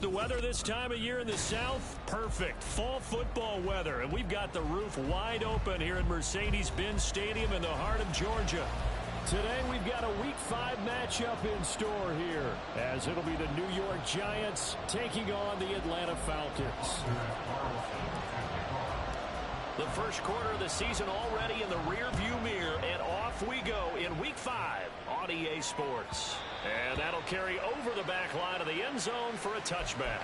The weather this time of year in the South, perfect. Fall football weather, and we've got the roof wide open here at Mercedes-Benz Stadium in the heart of Georgia. Today we've got a Week 5 matchup in store here, as it'll be the New York Giants taking on the Atlanta Falcons. The first quarter of the season already in the rearview mirror, and off we go in Week 5 on EA Sports. And that'll carry over the back line of the end zone for a touchback.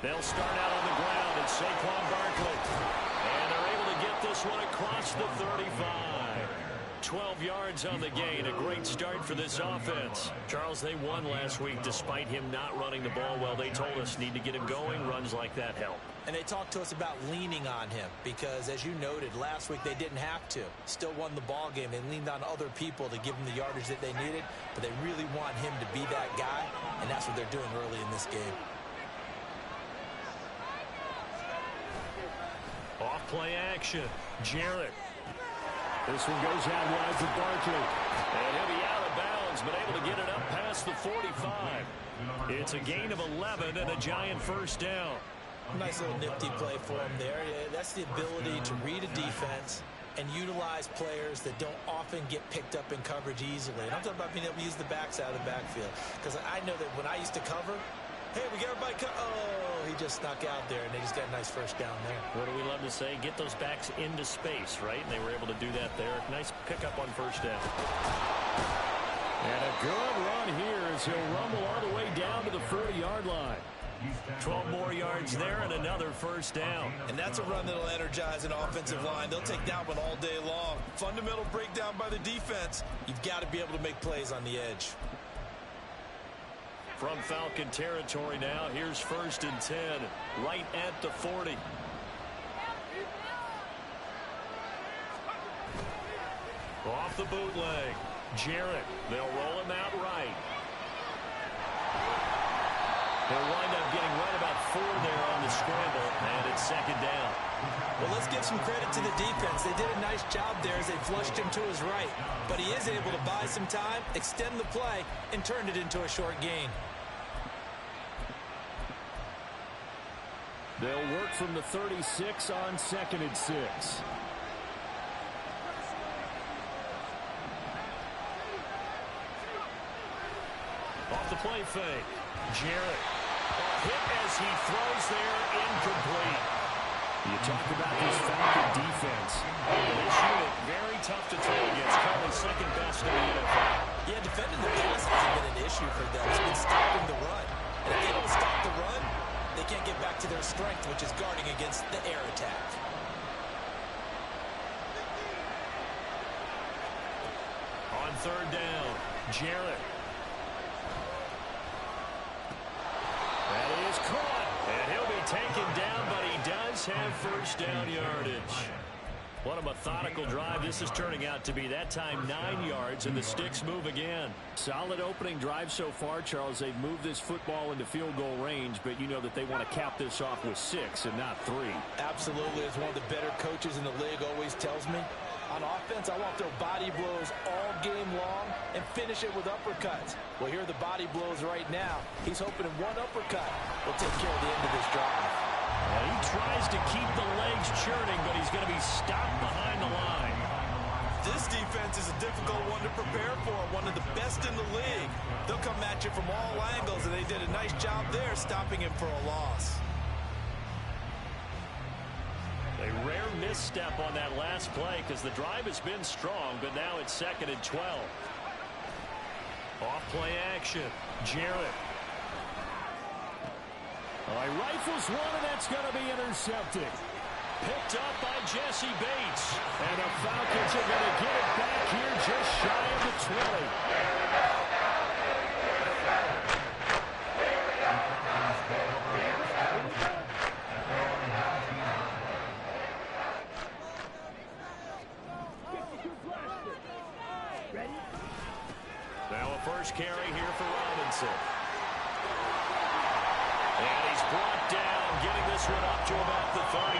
They'll start out on the ground at Saquon Barkley. And they're able to get this one across the 35. 12 yards on the gain. A great start for this offense. Charles, they won last week despite him not running the ball well. They told us need to get him going. Runs like that help. And they talked to us about leaning on him because, as you noted, last week they didn't have to. Still won the ball game. They leaned on other people to give them the yardage that they needed, but they really want him to be that guy, and that's what they're doing early in this game. Off play action. Jarrett. This one goes out wide for Barkley. And he'll be out of bounds, but able to get it up past the 45. It's a gain of 11 and a Giant first down. Nice little nifty play for him there. That's the ability to read a defense and utilize players that don't often get picked up in coverage easily. And I'm talking about being able to use the backside of the backfield. Because I know that when I used to cover, hey, we got everybody oh, he just snuck out there, and they just got a nice first down there. What do we love to say? Get those backs into space, right? And they were able to do that there. Nice pickup on first down. And a good run here as he'll rumble all the way down to the 40-yard line. 12 more yards there and another first down. And that's a run that'll energize an offensive line. They'll take that one all day long. Fundamental breakdown by the defense. You've got to be able to make plays on the edge. From Falcon territory now, here's 1st and 10, right at the 40. Off the bootleg, Jarrett. They'll roll him out right. They'll wind up getting right about 4 there on the scramble, and it's 2nd down. Well, let's give some credit to the defense. They did a nice job there as they flushed him to his right. But he is able to buy some time, extend the play, and turn it into a short gain. They'll work from the 36 on 2nd and 6. Off the play fake. Jarrett. Hit as he throws there, incomplete. You talk about this Falcon defense. This unit, very tough to throw against. Currently 2nd best in the NFL. Yeah, defending the pass hasn't been an issue for them. It's been stopping the run. And if they don't stop the run, they can't get back to their strength, which is guarding against the air attack. On 3rd down, Jarrett. That is caught, and he'll be taken down, but he does have first down yardage. What a methodical drive this is turning out to be. That time 9 yards, and the Sticks move again. Solid opening drive so far, Charles. They've moved this football into field goal range, but you know that they want to cap this off with 6 and not 3. Absolutely. As one of the better coaches in the league always tells me, on offense, I want to throw body blows all game long and finish it with uppercuts. Well, here are the body blows right now. He's hoping in one uppercut will take care of the end of this drive. Well, he tries to keep the legs churning, but he's going to be stopped behind the line. This defense is a difficult one to prepare for, one of the best in the league. They'll come at you from all angles, and they did a nice job there stopping him for a loss. A rare misstep on that last play because the drive has been strong, but now it's 2nd and 12. Off play action, Jarrett. Rifles one, and that's going to be intercepted. Picked up by Jesse Bates. And the Falcons are going to get it back here just shy of the 20. first carry here for Robinson. And he's brought down, getting this one up to about the 35.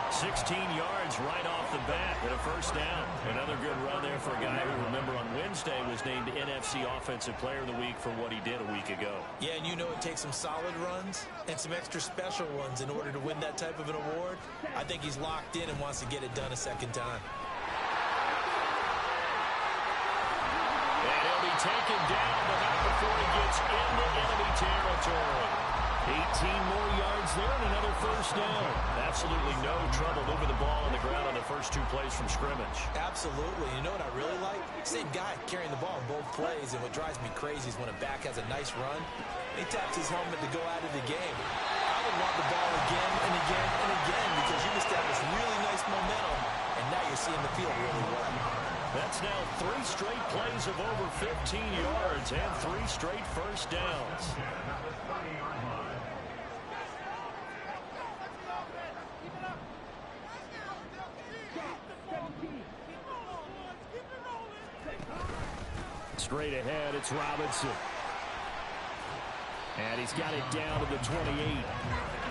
16 yards right off the bat and a first down. Another good run there for a guy who, remember, on Wednesday was named NFC Offensive Player of the Week for what he did a week ago. Yeah, and you know it takes some solid runs and some extra special ones in order to win that type of an award. I think he's locked in and wants to get it done a second time. And he'll be taken down, but not before he gets into enemy territory. 18 more yards there and another first down. Absolutely no trouble moving the ball on the ground on the first two plays from scrimmage. Absolutely. You know what I really like? Same guy carrying the ball in both plays, and what drives me crazy is when a back has a nice run, he taps his helmet to go out of the game. I would want the ball again and again and again because you established really nice momentum, and now you're seeing the field really well. That's now 3 straight plays of over 15 yards and 3 straight first downs. Straight ahead, it's Robinson. And he's got it down to the 28.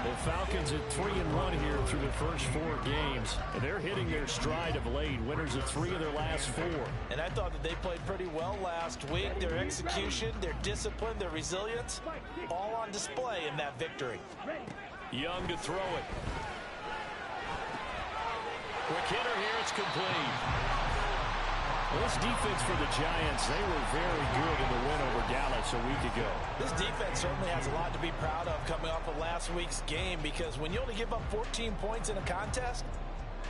The Falcons at 3-1 here through the first 4 games. And they're hitting their stride of late. Winners of 3 of their last 4. And I thought that they played pretty well last week. Their execution, their discipline, their resilience, all on display in that victory. Young to throw it. Quick hitter here, it's complete. This defense for the Giants, they were very good in the win over Dallas a week ago. This defense certainly has a lot to be proud of coming off of last week's game because when you only give up 14 points in a contest,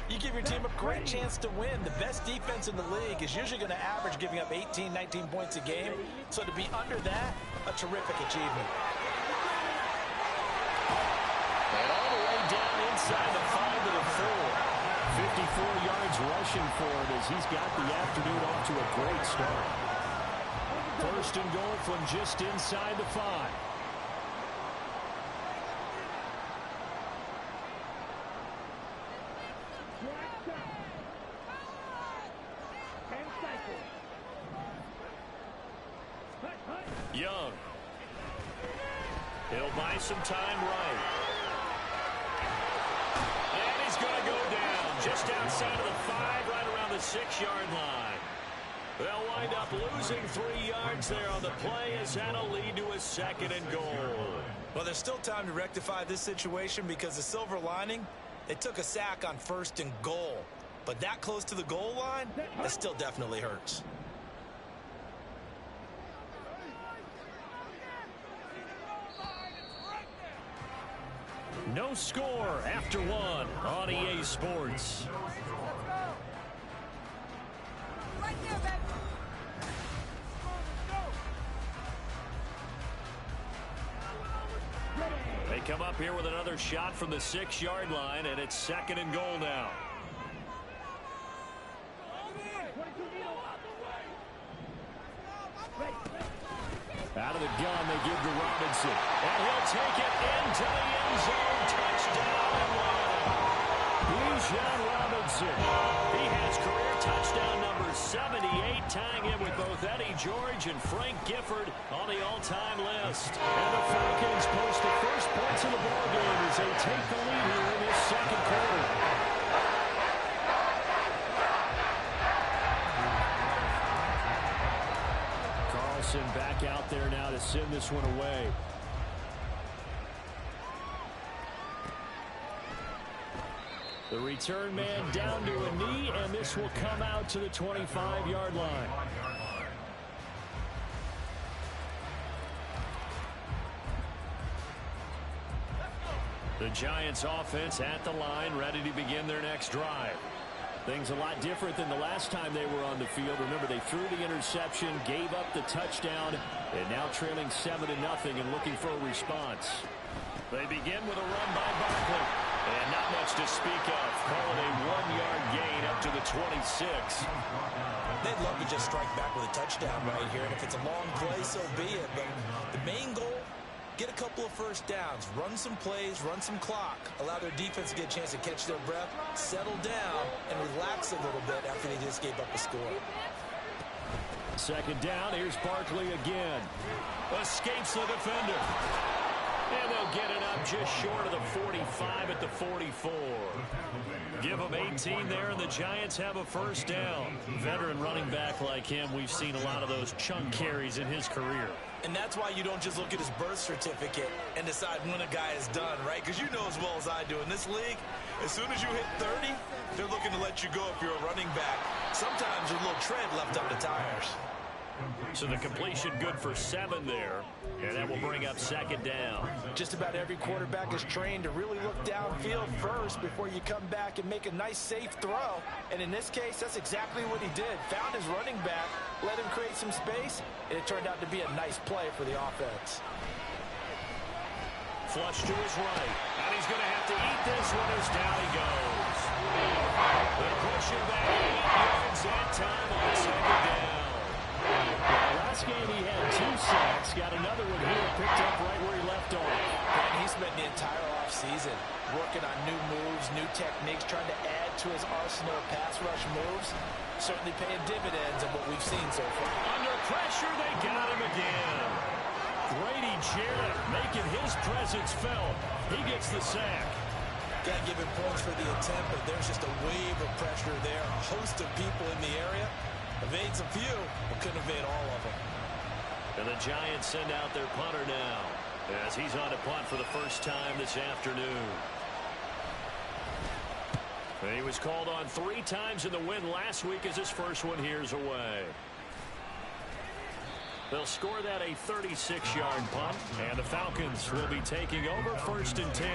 you give your team a great chance to win. The best defense in the league is usually going to average giving up 18, 19 points a game. So to be under that, a terrific achievement. And all the way down inside the 5 to the 4. 54 yards rushing for him as he's got the afternoon off to a great start. First and goal from just inside the 5. Young. He'll buy some time right. And he's going to go down just outside of the 5, right around the 6-yard line. They'll wind up losing 3 yards there on the play as that'll lead to a 2nd and goal. Well, there's still time to rectify this situation because the silver lining, they took a sack on 1st and goal. But that close to the goal line, that still definitely hurts. No score after 1 on EA Sports. Right there, baby. They come up here with another shot from the 6-yard line, and it's 2nd and goal now. Out of the gun, they give to Robinson. And he'll take it into the end zone. Touchdown and 1. Bijan Robinson. He has career touchdown number 78, tying it with both Eddie George and Frank Gifford on the all-time list. And the Falcons post the first points of the ballgame as they take the lead here in this 2nd quarter. Back out there now to send this one away. The return man down to a knee, and this will come out to the 25-yard line. The Giants offense at the line, ready to begin their next drive. Things a lot different than the last time they were on the field. Remember, they threw the interception, gave up the touchdown, and now trailing 7-0 and looking for a response. They begin with a run by Barkley, and not much to speak of. Call it a 1-yard gain up to the 26. They'd love to just strike back with a touchdown right here, and if it's a long play, so be it. But the main goal, get a couple of first downs, run some plays, run some clock, allow their defense to get a chance to catch their breath, settle down, and relax a little bit after they just gave up a score. Second down, here's Barkley again. Escapes the defender. And they'll get it up just short of the 45 at the 44. Give them 18 there, and the Giants have a first down. Veteran running back like him, we've seen a lot of those chunk carries in his career. And that's why you don't just look at his birth certificate and decide when a guy is done, right? Because you know as well as I do, in this league, as soon as you hit 30, they're looking to let you go if you're a running back. Sometimes there's a little tread left on the tires. So the completion good for 7 there, and that will bring up second down. Just about every quarterback is trained to really look downfield first before you come back and make a nice, safe throw. And in this case, that's exactly what he did. Found his running back, let him create some space, and it turned out to be a nice play for the offense. Flush to his right, and he's going to have to eat this one as down he goes. They're pushing back 8 yards that time on second down. Last game he had 2 sacks, got another one here, picked up right where he left off. And he spent the entire offseason working on new moves, new techniques, trying to add to his arsenal of pass rush moves. Certainly paying dividends of what we've seen so far. Under pressure, they got him again. Grady Jarrett making his presence felt. He gets the sack. Got to give him points for the attempt, but there's just a wave of pressure there. A host of people in the area. Evades a few, but couldn't evade all of them. And the Giants send out their punter now, as he's on to punt for the first time this afternoon. And he was called on 3 times in the win last week as his first one here's away. They'll score that a 36-yard punt, and the Falcons will be taking over 1st and 10.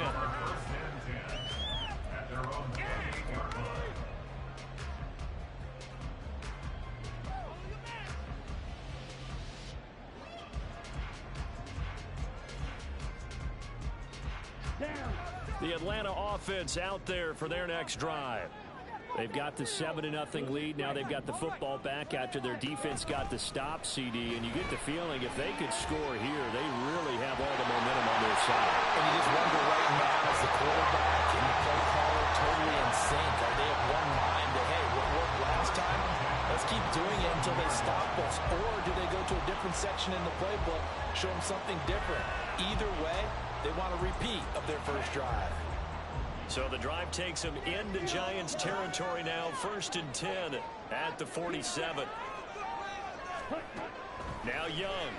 The Atlanta offense out there for their next drive. They've got the 7-0 lead. Now they've got the football back after their defense got the stop, CD. And you get the feeling if they could score here, they really have all the momentum on their side. And you just wonder right now, as the quarterback and the play caller totally in sync, are they of one mind that, hey, what worked last time, let's keep doing it until they stop us? Or do they go to a different section in the playbook, show them something different? Either way, they want a repeat of their first drive. So the drive takes them into Giants territory now, 1st and 10 at the 47. Now Young.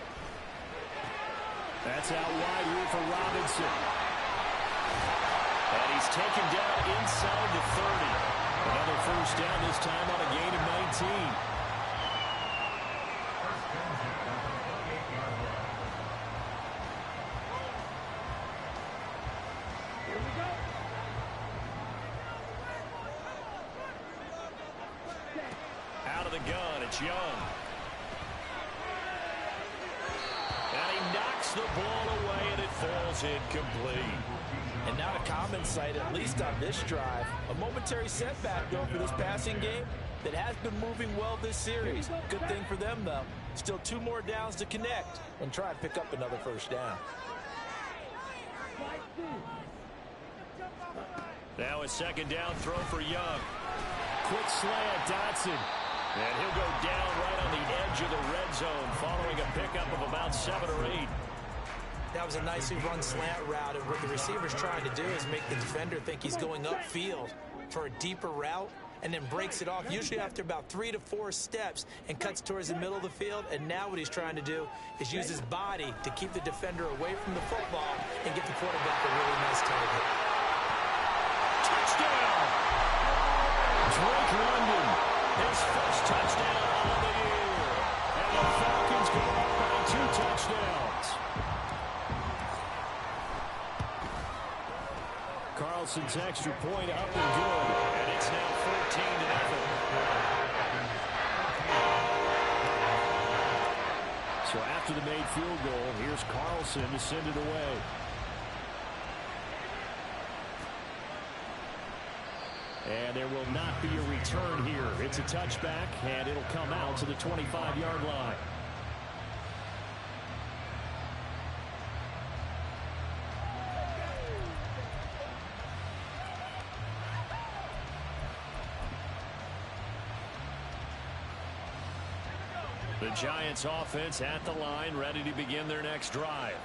That's out wide here for Robinson. And he's taken down inside the 30. Another first down, this time on a gain of 19. It's Young. And he knocks the ball away, and it falls incomplete. And not a common sight, at least on this drive. A momentary setback, though, for this passing game that has been moving well this series. Good thing for them, though. Still 2 more downs to connect and try and pick up another first down. Now a second down throw for Young. Quick slant, Dotson. And he'll go down right on the edge of the red zone following a pickup of about 7 or 8. That was a nicely run slant route, and what the receiver's trying to do is make the defender think he's going upfield for a deeper route and then breaks it off, usually after about 3 to 4 steps, and cuts towards the middle of the field. And now what he's trying to do is use his body to keep the defender away from the football and get the quarterback a really nice target. Touchdown! Drake London, his first touchdown of the year. And the Falcons go up by 2 touchdowns. Carlson's extra point up and good. And it's now 14-0. So after the made field goal, here's Carlson to send it away. And there will not be a return here. It's a touchback, and it'll come out to the 25-yard line. The Giants offense at the line, ready to begin their next drive.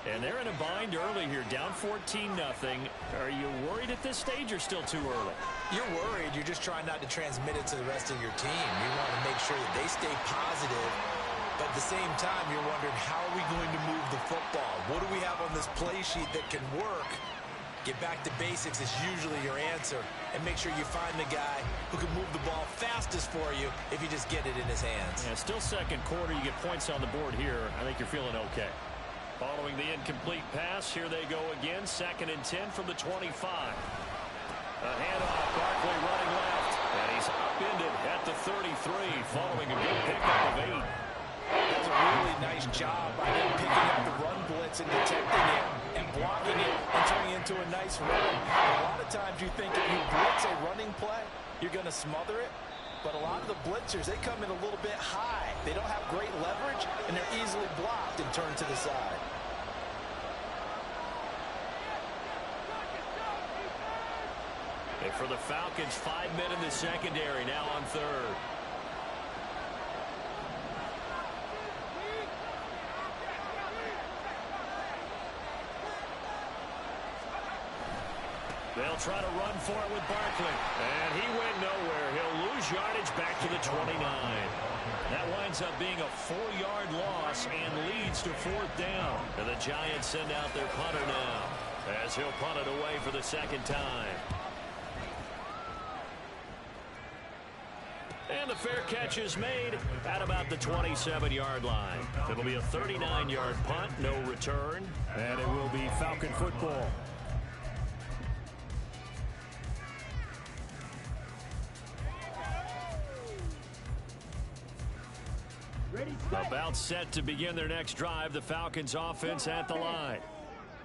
And they're in a bind early here, down 14-0. Are you worried at this stage or still too early? You're worried. You're just trying not to transmit it to the rest of your team. You want to make sure that they stay positive, but at the same time, you're wondering, how are we going to move the football? What do we have on this play sheet that can work? Get back to basics is usually your answer, and make sure you find the guy who can move the ball fastest for you if you just get it in his hands. Yeah, still second quarter. You get points on the board here. I think you're feeling okay. Following the incomplete pass, here they go again. 2nd and 10 from the 25. A handoff, Barkley running left, and he's upended at the 33, following a good pickup of 8. That's a really nice job by them picking up the run blitz and detecting it and blocking it and turning it into a nice run. A lot of times you think if you blitz a running play, you're going to smother it. But a lot of the blitzers, they come in a little bit high. They don't have great leverage, and they're easily blocked and turned to the side. And for the Falcons, 5 men in the secondary, now on 3rd. They'll try to run for it with Barkley. And he went nowhere. He'll lose yardage back to the 29. That winds up being a 4-yard loss and leads to 4th down. And the Giants send out their punter now, as he'll punt it away for the 2nd time. And the fair catch is made at about the 27-yard line. It'll be a 39-yard punt, no return, and it will be Falcon football. About set to begin their next drive, the Falcons offense at the line.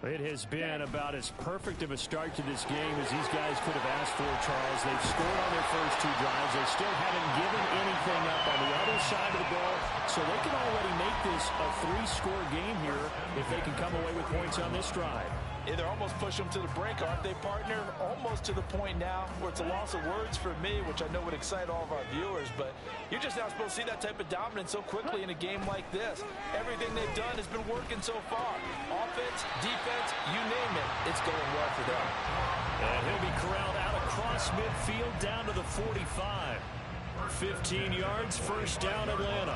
It has been about as perfect of a start to this game as these guys could have asked for, Charles. They've scored on their first 2 drives. They still haven't given anything up on the other side of the ball, so they can already make this a 3-score game here if they can come away with points on this drive. Yeah, they're almost pushing them to the brink, aren't they, partner? Almost to the point now where it's a loss of words for me, which I know would excite all of our viewers, but you're just not supposed to see that type of dominance so quickly in a game like this. Everything they've done has been working so far. Offense, defense, you name it, it's going well for them. And he'll be corralled out across midfield down to the 45. 15 yards, 1st down, Atlanta.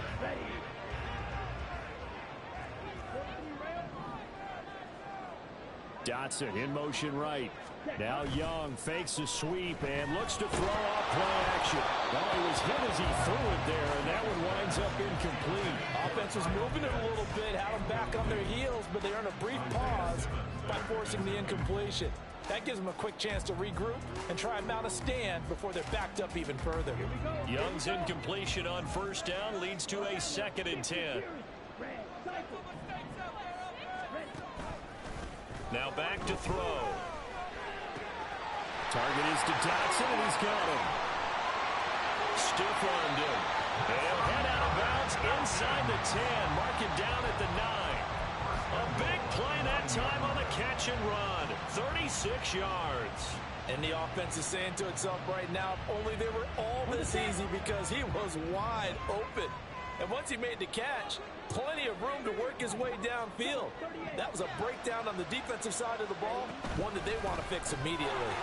Dotson in motion right. Now Young fakes a sweep and looks to throw off play action. Well, he was hit as he threw it there, and that one winds up incomplete. Offense was moving it a little bit, had them back on their heels, but they earned a brief pause by forcing the incompletion. That gives them a quick chance to regroup and try and mount a stand before they're backed up even further. Young's incompletion on 1st down leads to a 2nd and 10. Now back to throw. Target is to Dotson, and he's got him. Stiff armed him. They'll head out of bounds inside the 10. Mark it down at the 9. A big play that time on the catch and run. 36 yards. And the offense is saying to itself right now, if only they were all this easy, because he was wide open. And once he made the catch, plenty of room to work his way downfield. That was a breakdown on the defensive side of the ball, one that they want to fix immediately.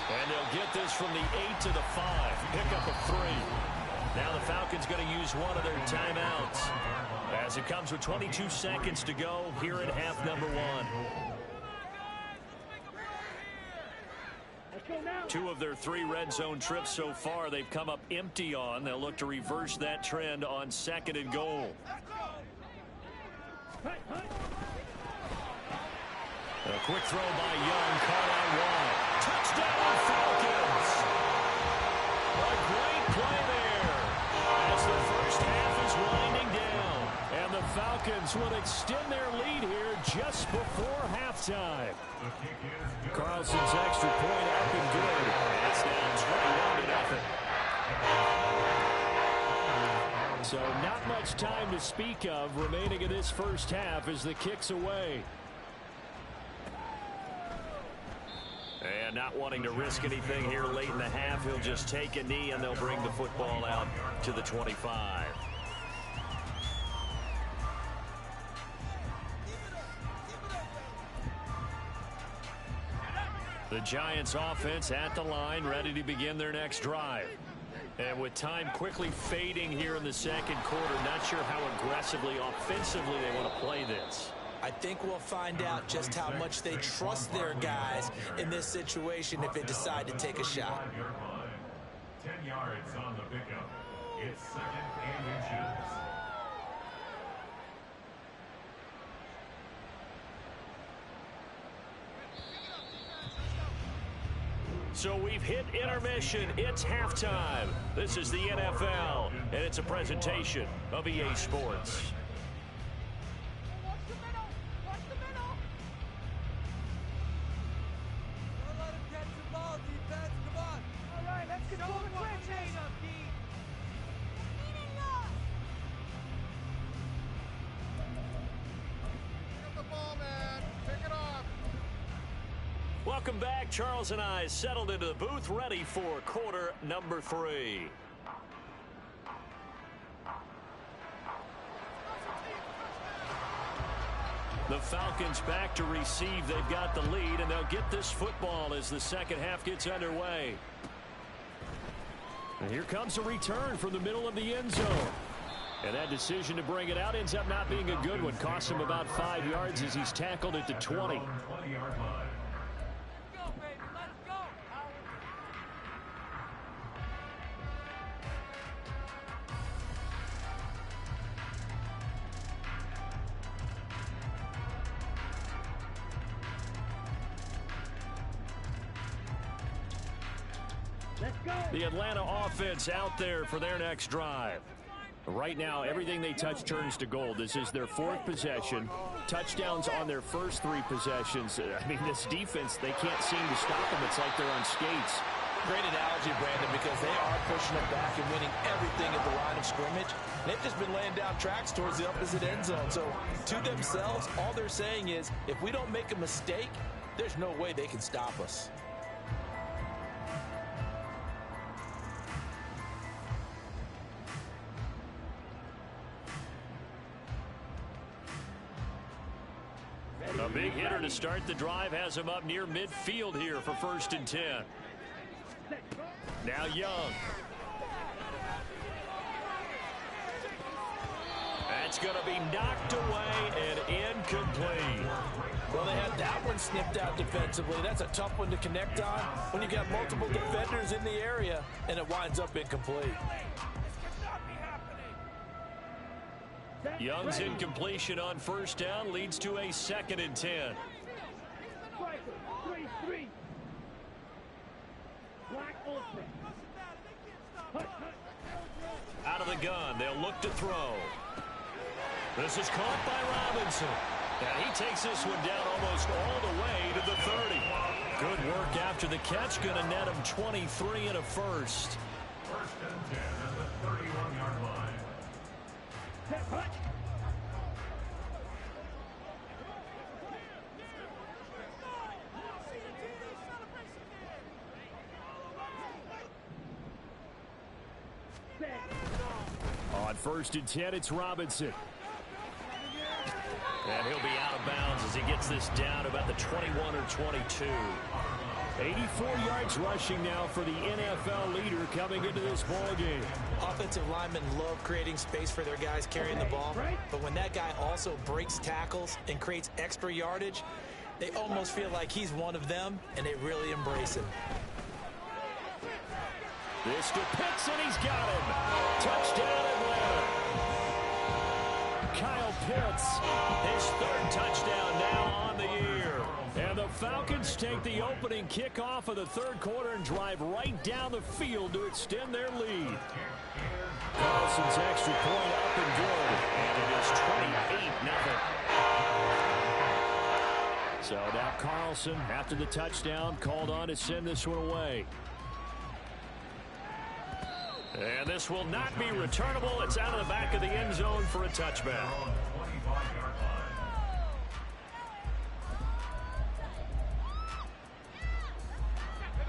And they'll get this from the 8 to the 5. Pickup of 3. Now the Falcons going to use one of their timeouts, as it comes with 22 seconds to go here in half number 1. 2 of their 3 red zone trips so far they've come up empty on. They'll look to reverse that trend on 2nd and goal. A quick throw by Young, caught out wide. Touchdown Falcons! A great play there as the first half is winding down. And the Falcons will extend their lead here just before halftime. Carlson's extra point up and good. It's now 21-0. So not much time to speak of remaining in this first half as the kick's away. And not wanting to risk anything here late in the half, he'll just take a knee, and they'll bring the football out to the 25. The Giants offense at the line, ready to begin their next drive. And with time quickly fading here in the second quarter, not sure how aggressively, offensively they want to play this. I think we'll find out just how much they trust their guys in this situation if they decide to take a shot. 10 yards on the pickup. It's second and inches. So we've hit intermission. It's halftime. This is the NFL, and it's a presentation of EA Sports. Watch the middle. Watch the middle. Don't let him catch the ball, defense. Come on. All right, let's get moving quick, Chase. Pick up the ball, man. Pick it off. Welcome back. Charles and I settled into the booth, ready for quarter number 3. The Falcons back to receive. They've got the lead, and they'll get this football as the second half gets underway. And here comes a return from the middle of the end zone. And that decision to bring it out ends up not being a good one. Costs him about 5 yards as he's tackled at the 20. 20-yard line. The Atlanta offense out there for their next drive. Right now, everything they touch turns to gold. This is their 4th possession. Touchdowns on their first 3 possessions. I mean, this defense, they can't seem to stop them. It's like they're on skates. Great analogy, Brandon, because they are pushing it back and winning everything at the line of scrimmage. They've just been laying down tracks towards the opposite end zone. So to themselves, all they're saying is, if we don't make a mistake, there's no way they can stop us. A big hitter to start the drive has him up near midfield here for 1st and 10. Now Young. That's going to be knocked away and incomplete. Well, they had that one snipped out defensively. That's a tough one to connect on when you got multiple defenders in the area, and it winds up incomplete. Young's incompletion on 1st down leads to a 2nd and 10. Out of the gun, they'll look to throw. This is caught by Robinson. And he takes this one down almost all the way to the 30. Good work after the catch. Going to net him 23 and a first. 1st and 10 at the 31-yard line. On 1st and 10, it's Robinson. And he'll be out of bounds as he gets this down about the 21 or 22. 84 yards rushing now for the NFL leader coming into this ball game. Offensive linemen love creating space for their guys carrying the ball, but when that guy also breaks tackles and creates extra yardage, they almost feel like he's one of them, and they really embrace him. This to Pitts, and he's got him. Touchdown, Atlanta. Kyle Pitts, his 3rd touchdown now on the year. And the Falcons take the opening kickoff of the 3rd quarter and drive right down the field to extend their lead. Carlson's extra point up and good, and it is 28-0. So now Carlson, after the touchdown, called on to send this one away. And this will not be returnable. It's out of the back of the end zone for a touchback.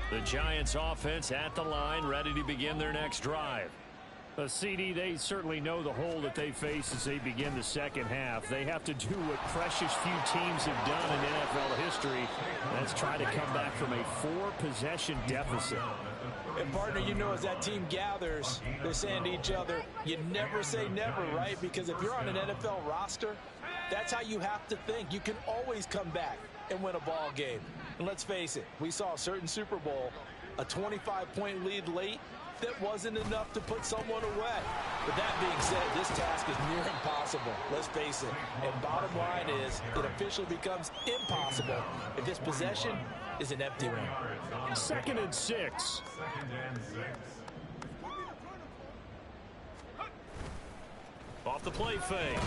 The Giants offense at the line, ready to begin their next drive. CD, they certainly know the hole that they face as they begin the second half. They have to do what precious few teams have done in NFL history. That's try to come back from a 4-possession deficit. And, partner, you know, as that team gathers, they're saying to each other, you never say never, right? Because if you're on an NFL roster, that's how you have to think. You can always come back and win a ball game. And let's face it, we saw a certain Super Bowl, a 25-point lead late, that wasn't enough to put someone away. But that being said, this task is near impossible. Let's face it. And bottom line is, it officially becomes impossible if this possession is an empty one. 2nd and 6. 2nd and 6. Off the play fake.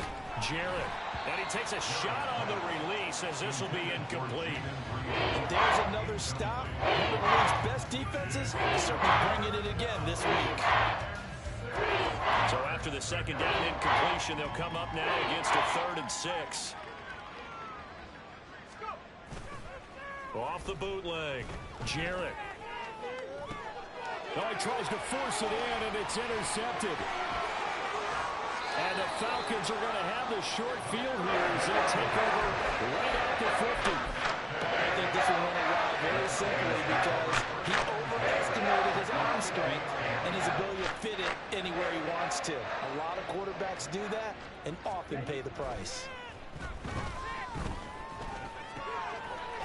Jarrett. And he takes a shot on the release as this will be incomplete. And there's another stop. One of the league's best defenses is certainly bringing it again this week. So after the second down incompletion, they'll come up now against a 3rd and 6. Off the bootleg. Jarrett. Oh, he tries to force it in, and it's intercepted. And the Falcons are going to have the short field here as they take over right at the 50. I think this will run a route very simply because he overestimated his arm strength and his ability to fit it anywhere he wants to. A lot of quarterbacks do that and often pay the price.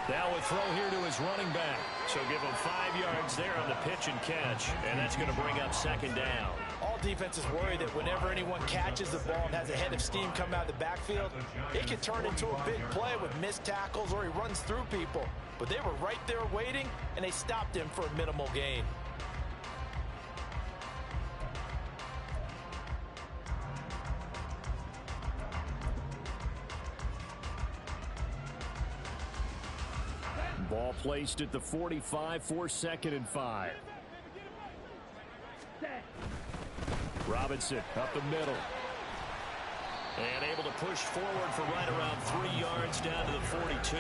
Now a throw here to his running back. So give him 5 yards there on the pitch and catch. And that's going to bring up 2nd down. All defenses worry that whenever anyone catches the ball and has a head of steam come out of the backfield, it can turn into a big play with missed tackles or he runs through people. But they were right there waiting, and they stopped him for a minimal gain. Ball placed at the 45 for 2nd and 5. Robinson up the middle. And able to push forward for right around 3 yards down to the 42.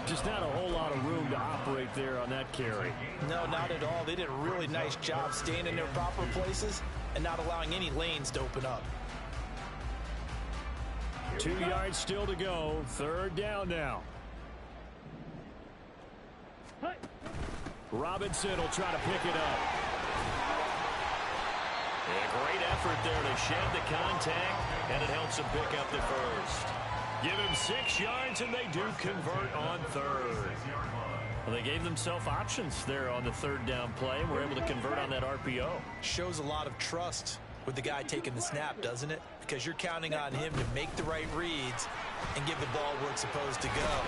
Just not a whole lot of room to operate there on that carry. No, not at all. They did a really nice job staying in their proper places and not allowing any lanes to open up. 2 yards still to go. 3rd down now. Robinson will try to pick it up. A great effort there to shed the contact, and it helps him pick up the first. Give him 6 yards, and they do convert on 3rd. Well, they gave themselves options there on the 3rd down play, and were able to convert on that RPO. Shows a lot of trust with the guy taking the snap, doesn't it? Because you're counting on him to make the right reads and give the ball where it's supposed to go.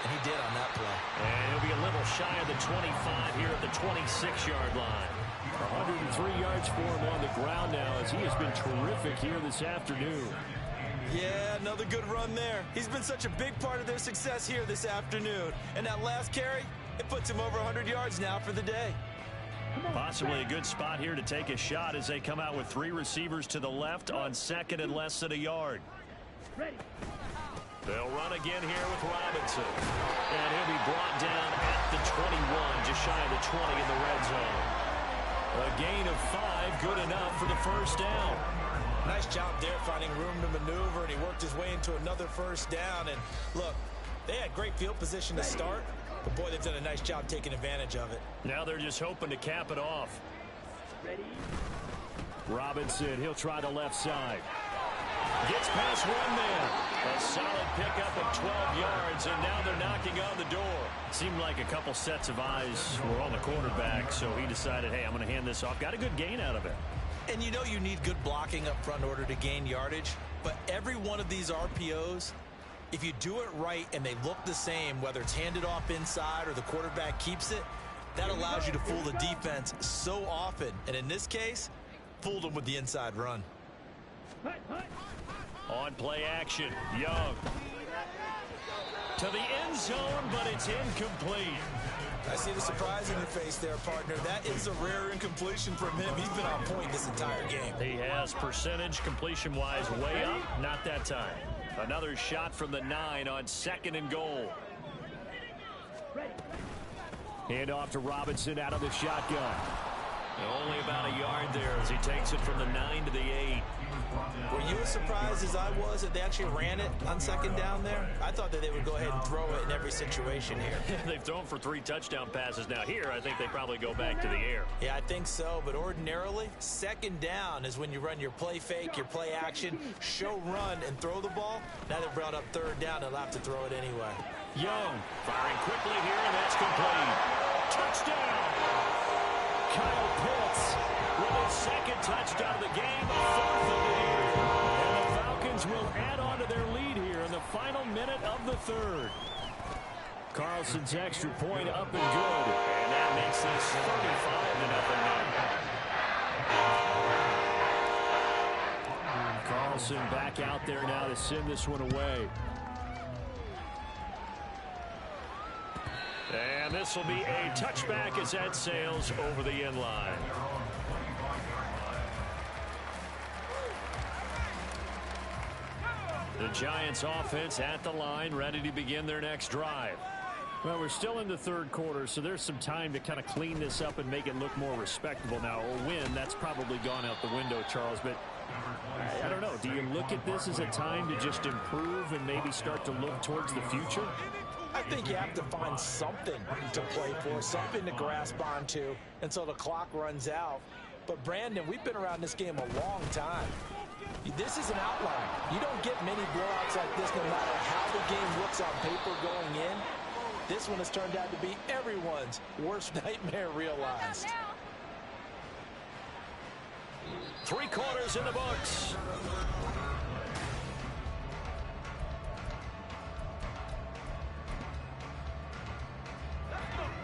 And he did on that play. And he'll be a little shy of the 25 here at the 26-yard line. 103 yards for him on the ground now as he has been terrific here this afternoon. Yeah, another good run there. He's been such a big part of their success here this afternoon. And that last carry, it puts him over 100 yards now for the day. Possibly a good spot here to take a shot as they come out with 3 receivers to the left on 2nd and less than a yard. Ready. They'll run again here with Robinson. And he'll be brought down at the 21, just shy of the 20 in the red zone. A gain of 5, good enough for the first down. Nice job there finding room to maneuver, and he worked his way into another first down. And look, they had great field position to start, but boy, they've done a nice job taking advantage of it. Now they're just hoping to cap it off. Ready. Robinson, he'll try the left side. Gets past one man. A solid pickup of 12 yards, and now they're knocking on the door. Seemed like a couple sets of eyes were on the quarterback, so he decided, hey, I'm going to hand this off. Got a good gain out of it. And you know you need good blocking up front in order to gain yardage, but every one of these RPOs, if you do it right and they look the same, whether it's handed off inside or the quarterback keeps it, that allows you to fool the defense so often. And in this case, fooled them with the inside run. On play action, Young. To the end zone, but it's incomplete. I see the surprise in your face there, partner. That is a rare incompletion from him. He's been on point this entire game. He has percentage completion-wise way up. Not that time. Another shot from the 9 on 2nd and goal. Hand off to Robinson out of the shotgun. Only about a yard there as he takes it from the 9 to the 8. Were you as surprised as I was that they actually ran it on second down there? I thought that they would go ahead and throw it in every situation here. They've thrown for 3 touchdown passes now. Here, I think they probably go back to the air. Yeah, I think so. But ordinarily, second down is when you run your play fake, your play action, show run, and throw the ball. Now they've brought up third down. They'll have to throw it anyway. Young firing quickly here, and that's complete. Touchdown! Kyle Pitts with his second touchdown of the game, 4th of the year. And the Falcons will add on to their lead here in the final minute of the 3rd. Carlson's extra point up and good. And that makes this 35-0. Carlson back out there now to send this one away. And this will be a touchback as that sails over the end line. The Giants offense at the line, ready to begin their next drive. Well, we're still in the 3rd quarter, so there's some time to kind of clean this up and make it look more respectable. Now, a win, that's probably gone out the window, Charles, but I don't know. Do you look at this as a time to just improve and maybe start to look towards the future? I think you have to find something to play for, something to grasp onto until the clock runs out. But, Brandon, we've been around this game a long time. This is an outlier. You don't get many blowouts like this no matter how the game looks on paper going in. This one has turned out to be everyone's worst nightmare realized. 3 quarters in the books.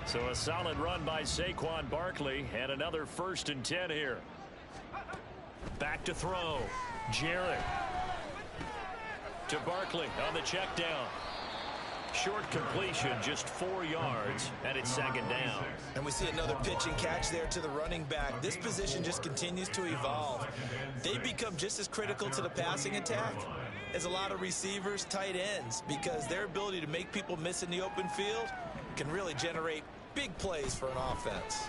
So a solid run by Saquon Barkley and another 1st and 10 here. Back to throw. Jarrett to Barkley on the check down. Short completion, just 4 yards, and it's 2nd down. And we see another pitch and catch there to the running back. This position just continues to evolve. They become just as critical to the passing attack as a lot of receivers, tight ends, because their ability to make people miss in the open field can really generate big plays for an offense.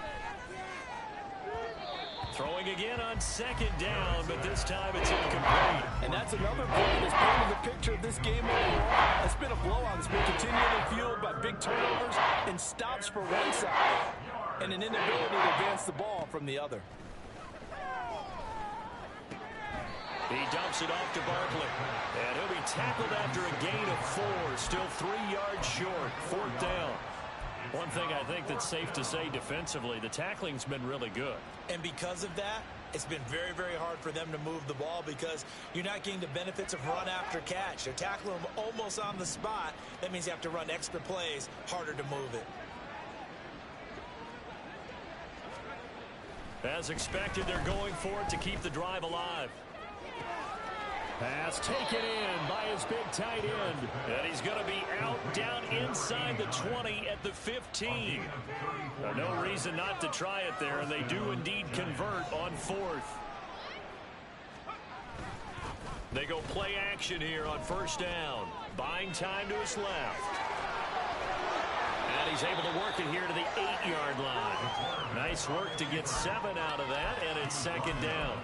Throwing again on 2nd down, but this time it's incomplete. And that's another play that's painted the picture of this game overall. It's been a blowout that's been continually fueled by big turnovers and stops for one side and an inability to advance the ball from the other. He dumps it off to Barkley, and he'll be tackled after a gain of 4, still 3 yards short, 4th down. One thing I think that's safe to say defensively, the tackling's been really good. And because of that, it's been very, very hard for them to move the ball because you're not getting the benefits of run after catch. They're tackling them almost on the spot. That means you have to run extra plays, harder to move it. As expected, they're going for it to keep the drive alive. Pass taken in by his big tight end. And he's going to be out down inside the 20 at the 15. No reason not to try it there, and they do indeed convert on 4th. They go play action here on 1st down. Buying time to his left. And he's able to work it here to the 8-yard line. Nice work to get 7 out of that, and it's 2nd down.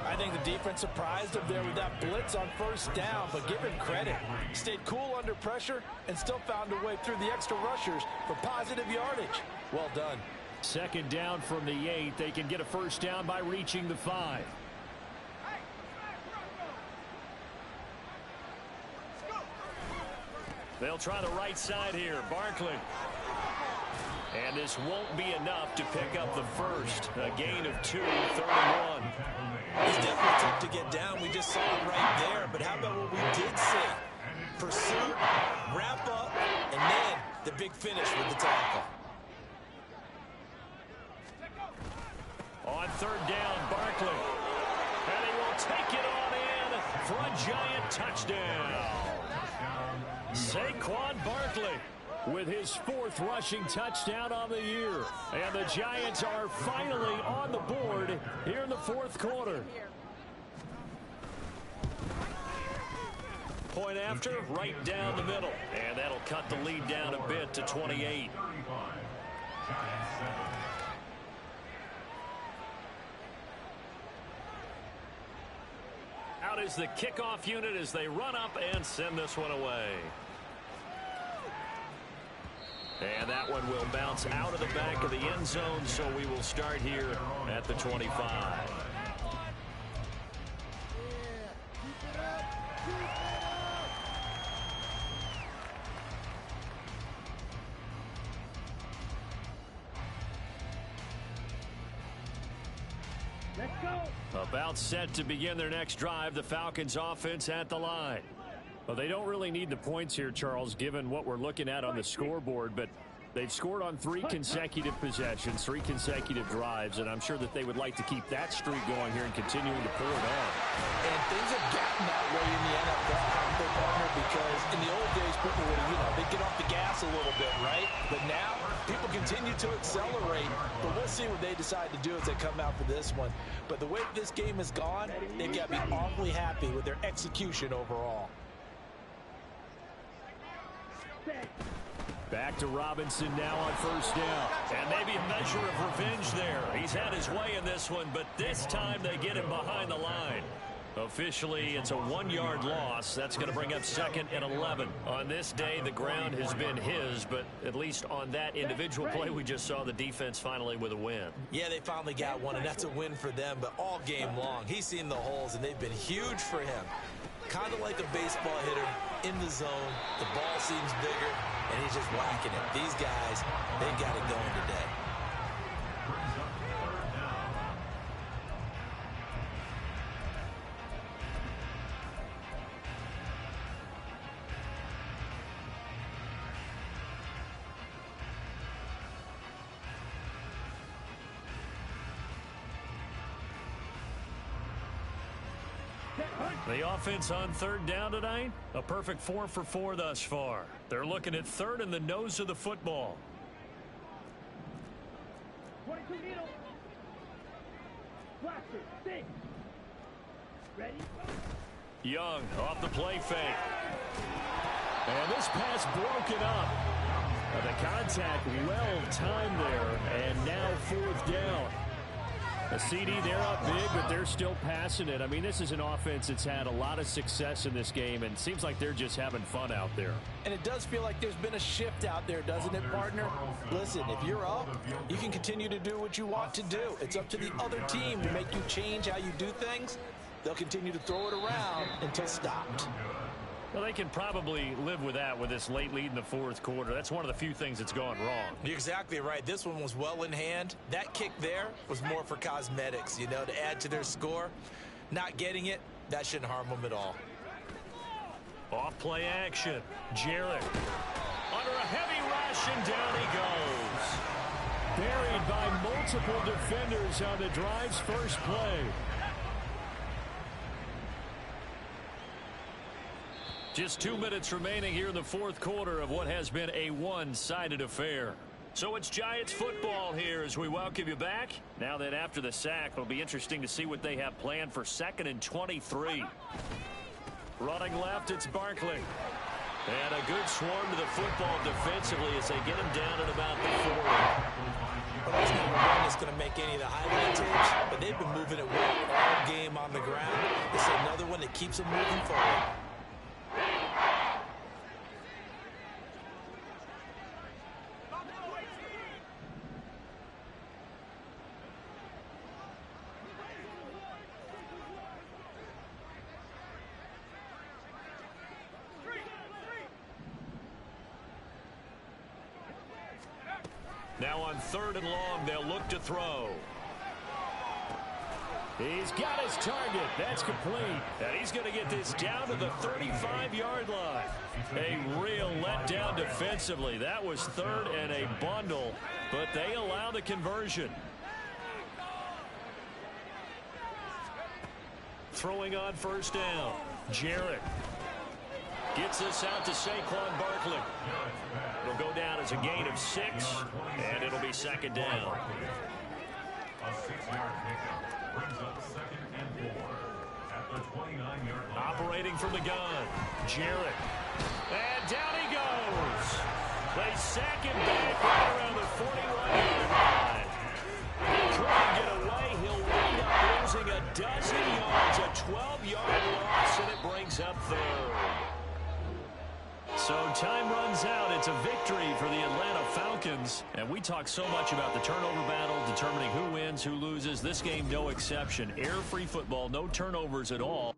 I think the defense surprised him there with that blitz on 1st down, but give him credit. Stayed cool under pressure and still found a way through the extra rushers for positive yardage. Well done. 2nd down from the 8. They can get a 1st down by reaching the 5. They'll try the right side here. Barkley. And this won't be enough to pick up the 1st. A gain of 2, 3rd and 1. It's definitely tough to get down. We just saw it right there. But how about what we did see? Pursuit, wrap up, and then the big finish with the tackle. On 3rd down, Barkley. And he will take it on in for a giant touchdown. Saquon Barkley with his 4th rushing touchdown on the year. And the Giants are finally on the board here in the 4th quarter. Point after, right down the middle. And that'll cut the lead down a bit to 28. Giants 7. Out is the kickoff unit as they run up and send this one away. And that one will bounce out of the back of the end zone, so we will start here at the 25. Let's go. About set to begin their next drive, the Falcons offense at the line. Well, they don't really need the points here, Charles, given what we're looking at on the scoreboard, but they've scored on 3 consecutive possessions, 3 consecutive drives, and I'm sure that they would like to keep that streak going here and continuing to pull it on. And things have gotten that way in the NFL, haven't they, partner? Because in the old days, people would, they'd get off the gas a little bit, right? But now, people continue to accelerate. But we'll see what they decide to do as they come out for this one. But the way this game has gone, they've got to be awfully happy with their execution overall. Back to Robinson now on first down. And maybe a measure of revenge there. He's had his way in this one, but this time they get him behind the line. Officially, it's a 1-yard loss. That's going to bring up 2nd and 11. On this day, the ground has been his, but at least on that individual play, we just saw the defense finally with a win. Yeah, they finally got one, and that's a win for them, but all game long, he's seen the holes, and they've been huge for him. Kind of like a baseball hitter in the zone. The ball seems bigger, and he's just whacking it. These guys, they've got it going today. The offense on 3rd down tonight, a perfect 4 for 4 thus far. They're looking at 3rd and the nose of the football. 22 needle. Blaster, 6. Ready? Young off the play fake. And this pass broken up. The contact well timed there, and now 4th down. A CD, they're up big, but they're still passing it. I mean, this is an offense that's had a lot of success in this game, and it seems like they're just having fun out there. And it does feel like there's been a shift out there, doesn't it, partner? Listen, if you're up, you can continue to do what you want to do. It's up to the other team to make you change how you do things. They'll continue to throw it around until stopped. Well, they can probably live with that with this late lead in the 4th quarter. That's one of the few things that's gone wrong. You're exactly right. This one was well in hand. That kick there was more for cosmetics, to add to their score. Not getting it, that shouldn't harm them at all. Off play action. Jarrett under a heavy rush, and down he goes. Buried by multiple defenders on the drive's first play. Just 2 minutes remaining here in the 4th quarter of what has been a one-sided affair. So it's Giants football here as we welcome you back. Now that after the sack, it'll be interesting to see what they have planned for 2nd and 23. Running left, it's Barkley. And a good swarm to the football defensively as they get him down at about the 40. Well, that's not one that's going to make any of the highlight tapes, but they've been moving it well all game on the ground. This is another one that keeps them moving forward. Now on 3rd and long, they'll look to throw. He's got his target. That's complete. And he's going to get this down to the 35-yard line. A real letdown defensively. That was 3rd and a bundle, but they allow the conversion. Throwing on 1st down. Jarrett gets this out to Saquon Barkley. It'll go down as a gain of 6, and it'll be 2nd down. A 6-yard pickup brings up 2nd and 4 at the 29-yard line. Operating from the gun, Jarrett. And down he goes. They sack him back right around the 41-yard line. Couldn't get away. He'll wind up losing a dozen yards, a 12-yard loss, and it brings up third. So time runs out. It's a victory for the Atlanta Falcons. And we talk so much about the turnover battle, determining who wins, who loses. This game, no exception. Air-free football, no turnovers at all.